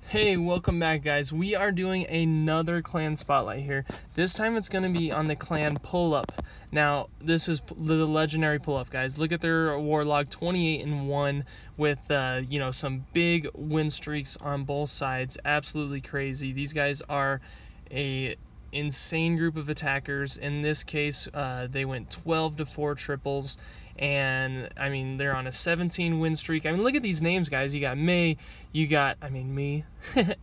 Hey, welcome back, guys. We are doing another clan spotlight here. This time it's going to be on the clan pull-up. Now, this is the legendary pull-up, guys. Look at their war log, 28-1 with, some big win streaks on both sides. Absolutely crazy. These guys are a insane group of attackers. In this case, they went 12-4 triples, and I mean, they're on a 17 win streak. I mean, look at these names, guys. You got May, you got, me.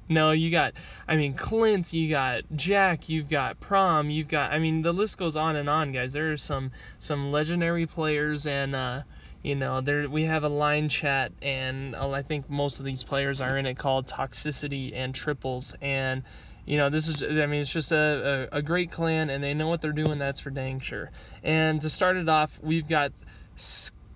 No, you got, Clint, you got Jack, you've got Prom, you've got, the list goes on and on, guys. There are some legendary players, and we have a line chat, and I think most of these players are in it, called Toxicity and Triples. And this is, it's just a great clan, and they know what they're doing, that's for dang sure. And to start it off, we've got Scaligero.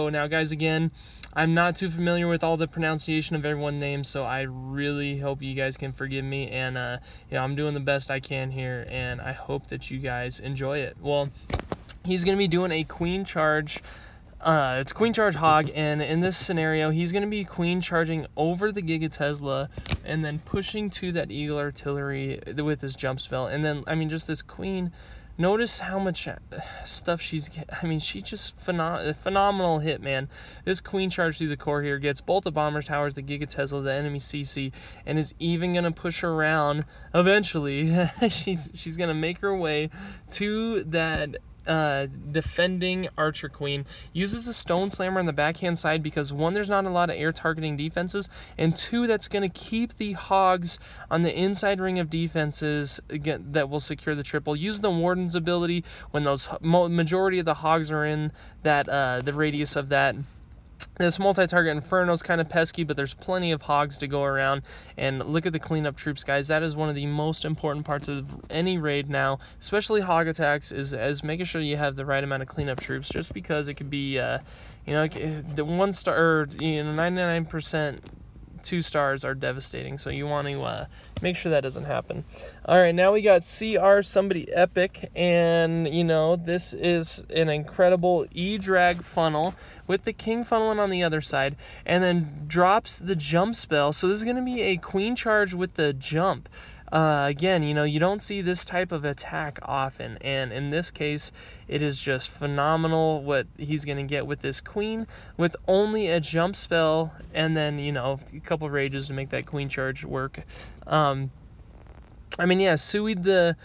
Now, guys, again, I'm not too familiar with all the pronunciation of everyone's name, so I really hope you guys can forgive me, and I'm doing the best I can here, and I hope that you guys enjoy it. Well, he's going to be doing a queen charge. It's queen charge hog, and in this scenario, he's going to be queen charging over the Giga Tesla and then pushing to that Eagle Artillery with his jump spell. And then, just this queen, notice how much stuff she's just phenomenal hit, man. This queen charge through the core here gets both the bomber towers, the Giga Tesla, the enemy CC, and is even going to push around eventually. she's going to make her way to that defending archer queen. Uses a stone slammer on the backhand side because, one, there's not a lot of air targeting defenses, and two, that's going to keep the hogs on the inside ring of defenses that will secure the triple. Use the warden's ability when those majority of the hogs are in that the radius of that. This multi-target Inferno is kind of pesky, but there's plenty of hogs to go around. And look at the cleanup troops, guys. That is one of the most important parts of any raid now, especially hog attacks, is making sure you have the right amount of cleanup troops, just because it could be, the 1 star, or 99%, 2 stars are devastating, so you want to make sure that doesn't happen. Alright, now we got CR Somebody Epic, and this is an incredible E-drag funnel with the king funneling on the other side, and then drops the jump spell. So this is going to be a queen charge with the jump. Again, you don't see this type of attack often, and in this case, it is just phenomenal what he's going to get with this queen, with only a jump spell, and then, a couple of rages to make that queen charge work. Sui the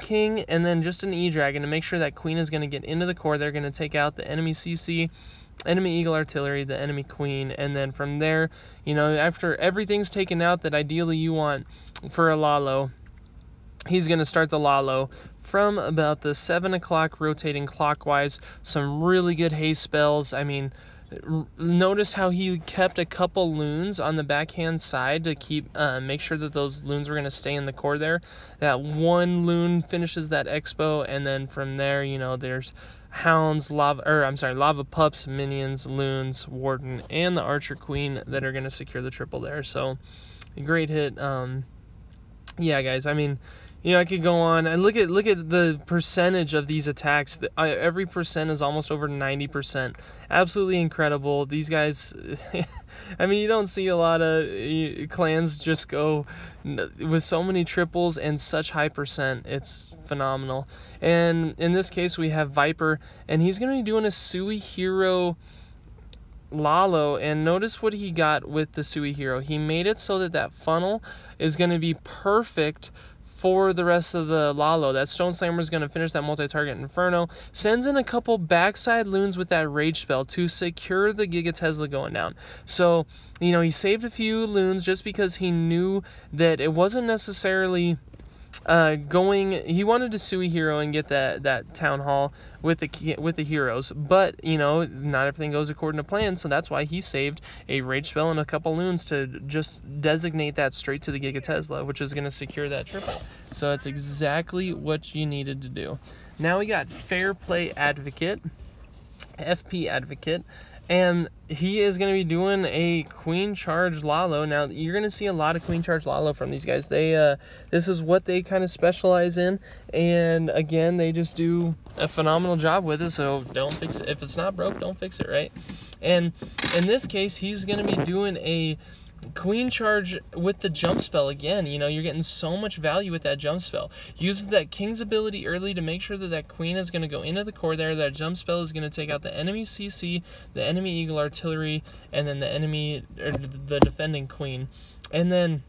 king, and then just an E-dragon to make sure that queen is going to get into the core. They're going to take out the enemy CC, enemy Eagle Artillery, the enemy queen, and then from there, after everything's taken out that ideally you want for a Lalo, he's going to start the Lalo from about the 7 o'clock rotating clockwise. Some really good haste spells. Notice how he kept a couple loons on the backhand side to keep make sure that those loons were going to stay in the core there. That one loon finishes that expo, and then from there, there's hounds, lava pups, minions, loons, warden, and the archer queen that are going to secure the triple there. So, a great hit. Yeah, guys, I could go on and look at the percentage of these attacks. Every percent is almost over 90%. Absolutely incredible. These guys, you don't see a lot of clans just go with so many triples and such high percent. It's phenomenal. And in this case, we have Viper, and he's going to be doing a Sui Hero Lalo, and notice what he got with the Sui Hero. He made it so that funnel is going to be perfect for the rest of the Lalo. That Stone Slammer is going to finish that multi-target Inferno. Sends in a couple backside loons with that rage spell to secure the Giga Tesla going down. So, he saved a few loons just because he knew that it wasn't necessarily he wanted to Sui Hero and get that town hall with the heroes, but not everything goes according to plan, so that's why he saved a rage spell and a couple loons to just designate that straight to the Giga Tesla, which is going to secure that triple. So it's exactly what you needed to do. Now we got Fair Play Advocate, FP Advocate, and he is going to be doing a queen charge Lalo. Now, you're going to see a lot of queen charge Lalo from these guys. This is what they kind of specialize in, and again, they just do a phenomenal job with it, so don't fix it. If it's not broke, don't fix it, right? And in this case, he's going to be doing a Queen charge with the jump spell again. You know, you're getting so much value with that jump spell. Uses that king's ability early to make sure that that queen is going to go into the core there. That jump spell is going to take out the enemy CC, the enemy Eagle Artillery, and then the defending queen. And then,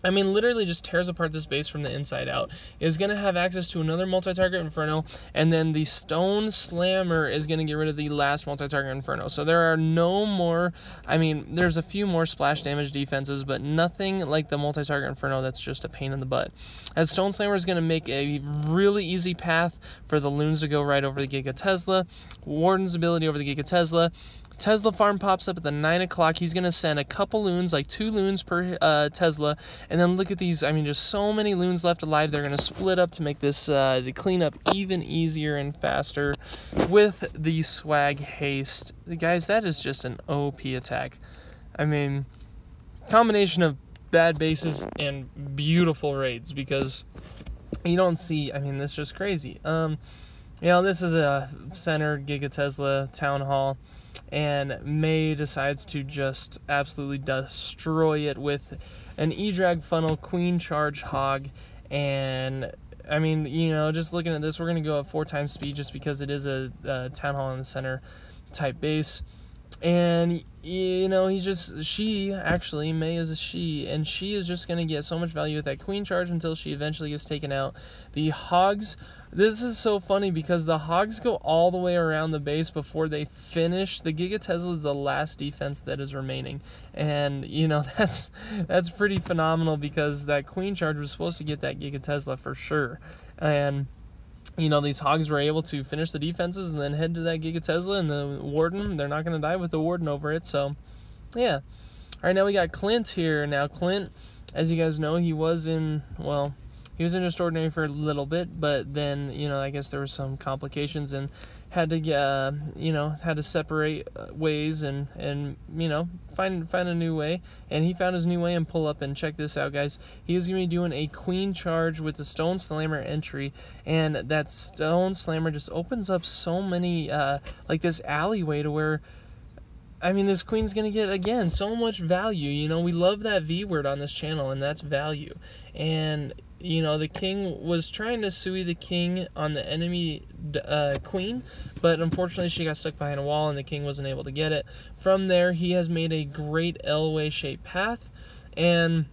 I mean, literally just tears apart this base from the inside out. Is going to have access to another multi-target Inferno, and then the Stone Slammer is going to get rid of the last multi-target Inferno. So there are no more, I mean, there's a few more splash damage defenses, but nothing like the multi-target Inferno that's just a pain in the butt. As Stone Slammer is going to make a really easy path for the loons to go right over the Giga Tesla. Warden's ability over the Giga Tesla. Tesla farm pops up at the 9 o'clock. He's going to send a couple loons, like 2 loons per Tesla. And then look at these. I mean, just so many loons left alive. They're going to split up to make this to clean up even easier and faster with the Swag Haste. Guys, that is just an OP attack. I mean, combination of bad bases and beautiful raids, because you don't see, I mean, this is just crazy. You know, this is a center Giga Tesla Town Hall. And May decides to just absolutely destroy it with an E-Drag Funnel, Queen Charge Hog, and I mean, you know, just looking at this, we're going to go at 4 times speed just because it is a Town Hall in the center type base. And, you know, May is a she, and she is just going to get so much value with that Queen Charge until she eventually gets taken out. The Hogs, this is so funny because the Hogs go all the way around the base before they finish. The Giga Tesla is the last defense that is remaining. And, you know, that's pretty phenomenal because that Queen Charge was supposed to get that Giga Tesla for sure. And, you know, these Hogs were able to finish the defenses and then head to that Giga Tesla, and the Warden, they're not going to die with the Warden over it. So, yeah. All right, now we got Clint here. Now, Clint, as you guys know, he was in Just Ordinary for a little bit, but then, you know, I guess there were some complications and had to had to separate ways and you know, find a new way. And he found his new way and pull up, and check this out, guys. He is going to be doing a Queen Charge with the Stone Slammer entry, and that Stone Slammer just opens up so many like this alleyway to where, I mean, this queen's going to get, again, so much value. You know, we love that V word on this channel, and that's value. And, you know, the king was trying to Sui the king on the enemy queen, but unfortunately she got stuck behind a wall and the king wasn't able to get it. From there, he has made a great L-way shaped path, and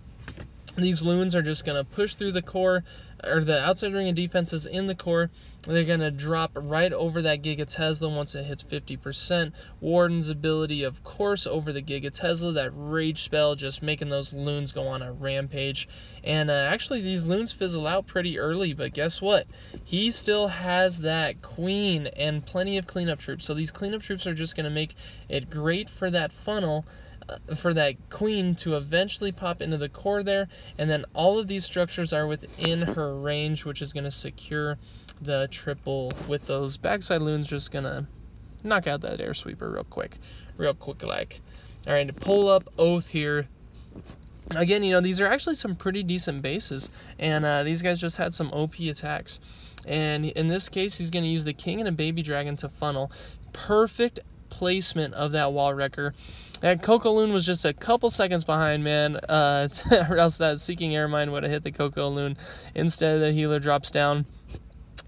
these loons are just going to push through the core, or the outside ring of defenses in the core. They're going to drop right over that Giga Tesla once it hits 50%. Warden's ability, of course, over the Giga Tesla. That rage spell just making those loons go on a rampage. And actually, these loons fizzle out pretty early, but guess what? He still has that queen and plenty of cleanup troops. So these cleanup troops are just going to make it great for that funnel, for that queen to eventually pop into the core there. And then all of these structures are within her range, which is going to secure the triple with those backside loons. Just going to knock out that air sweeper real quick like. All right, to pull up Oath here. Again, you know, these are actually some pretty decent bases, and these guys just had some OP attacks. And in this case, he's going to use the king and a baby dragon to funnel. Perfect placement of that wall wrecker. That Coco Loon was just a couple seconds behind, man, or else that Seeking Air Mine would have hit the Coco Loon. Instead, the healer drops down.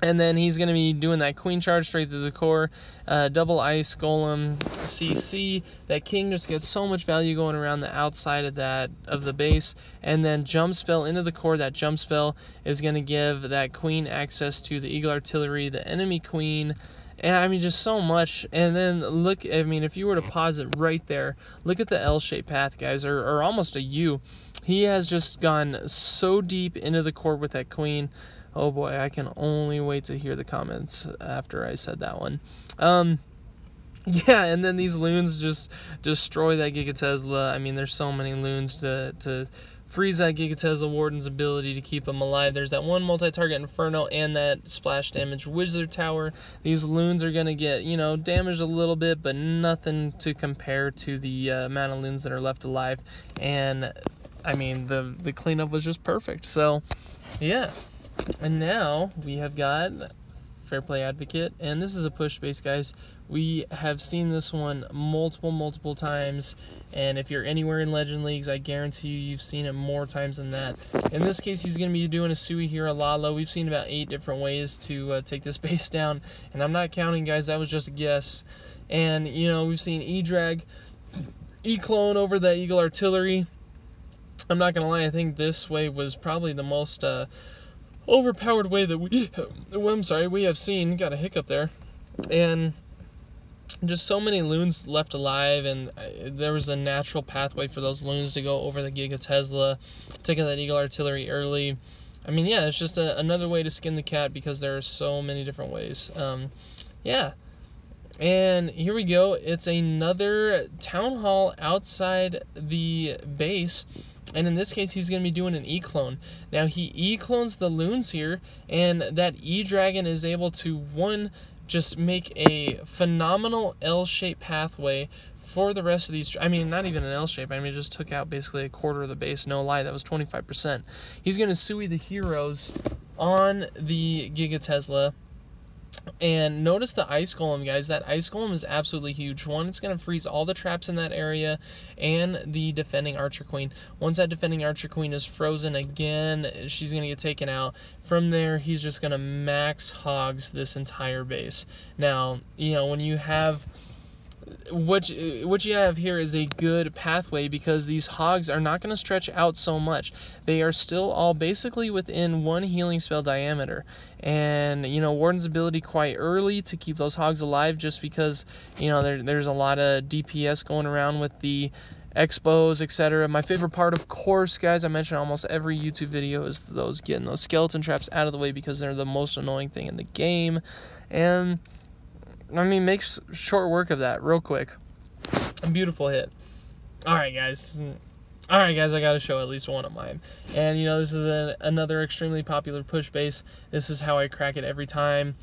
And then he's going to be doing that Queen Charge straight through the core, double Ice Golem CC. That king just gets so much value going around the outside of the base. And then jump spell into the core. That jump spell is going to give that queen access to the Eagle Artillery, the enemy queen. And I mean, just so much. And then look, I mean, if you were to pause it right there, look at the L-shaped path, guys, or almost a U. He has just gone so deep into the core with that queen. Oh boy, I can only wait to hear the comments after I said that one. Yeah, and then these loons just destroy that Giga Tesla. I mean, there's so many loons to freeze that Giga Tesla. Warden's ability to keep them alive. There's that one multi-target Inferno and that splash damage Wizard Tower. These loons are going to get, you know, damaged a little bit, but nothing to compare to the amount of loons that are left alive. And, I mean, the cleanup was just perfect. So, yeah. And now we have got Fair Play Advocate, and this is a push base, guys. We have seen this one multiple times, and if you're anywhere in Legend Leagues, I guarantee you've seen it more times than that. In this case, he's going to be doing a Suihiro Lalo. We've seen about 8 different ways to take this base down, and I'm not counting, guys. That was just a guess. And, you know, we've seen E-Drag, E-Clone over the Eagle Artillery. I'm not going to lie, I think this way was probably the most overpowered way that we have seen. Got a hiccup there. And just so many loons left alive, and there was a natural pathway for those loons to go over the Giga Tesla, take out that Eagle Artillery early. I mean, yeah, it's just another way to skin the cat because there are so many different ways. Yeah. And here we go. It's another Town Hall outside the base. And in this case, he's going to be doing an E-Clone. Now, he E-Clones the loons here, and that E-Dragon is able to, one, just make a phenomenal L-shaped pathway for the rest of these. I mean, not even an L-shape. I mean, it just took out basically a quarter of the base. No lie, that was 25%. He's going to Sui the heroes on the Giga Tesla. And notice the Ice Golem, guys. That Ice Golem is absolutely huge. One, it's going to freeze all the traps in that area and the defending Archer Queen. Once that defending Archer Queen is frozen again, she's going to get taken out. From there, he's just going to max hogs this entire base. Now, you know, when you have... What you have here is a good pathway because these hogs are not going to stretch out so much. They are still all basically within 1 healing spell diameter. And, you know, Warden's ability quite early to keep those hogs alive just because, you know, there's a lot of DPS going around with the expos, etc. My favorite part, of course, guys, I mentioned almost every YouTube video, is those getting those skeleton traps out of the way because they're the most annoying thing in the game. And... I mean, make short work of that real quick. A beautiful hit. Alright, guys, I gotta show at least one of mine. And, you know, this is another extremely popular push base. This is how I crack it every time.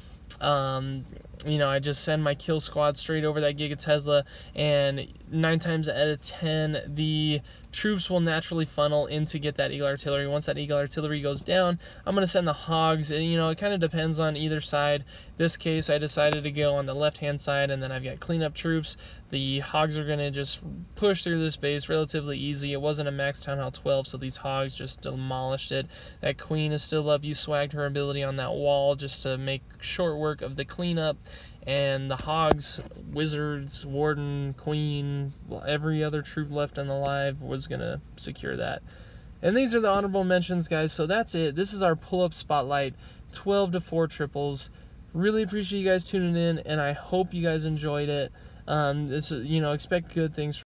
You know, I just send my kill squad straight over that Giga Tesla, and 9 times out of 10, the troops will naturally funnel in to get that Eagle Artillery. Once that Eagle Artillery goes down, I'm going to send the hogs. You know, it kind of depends on either side. This case, I decided to go on the left-hand side, and then I've got cleanup troops. The hogs are going to just push through this base relatively easy. It wasn't a max Town Hall 12, so these hogs just demolished it. That queen is still up. You swagged her ability on that wall just to make short work of the cleanup. And the hogs, wizards, warden, queen, every other troop left and alive was going to secure that. And these are the honorable mentions, guys. So that's it. This is our pull-up spotlight, 12 to 4 triples. Really appreciate you guys tuning in, and I hope you guys enjoyed it. You know, expect good things from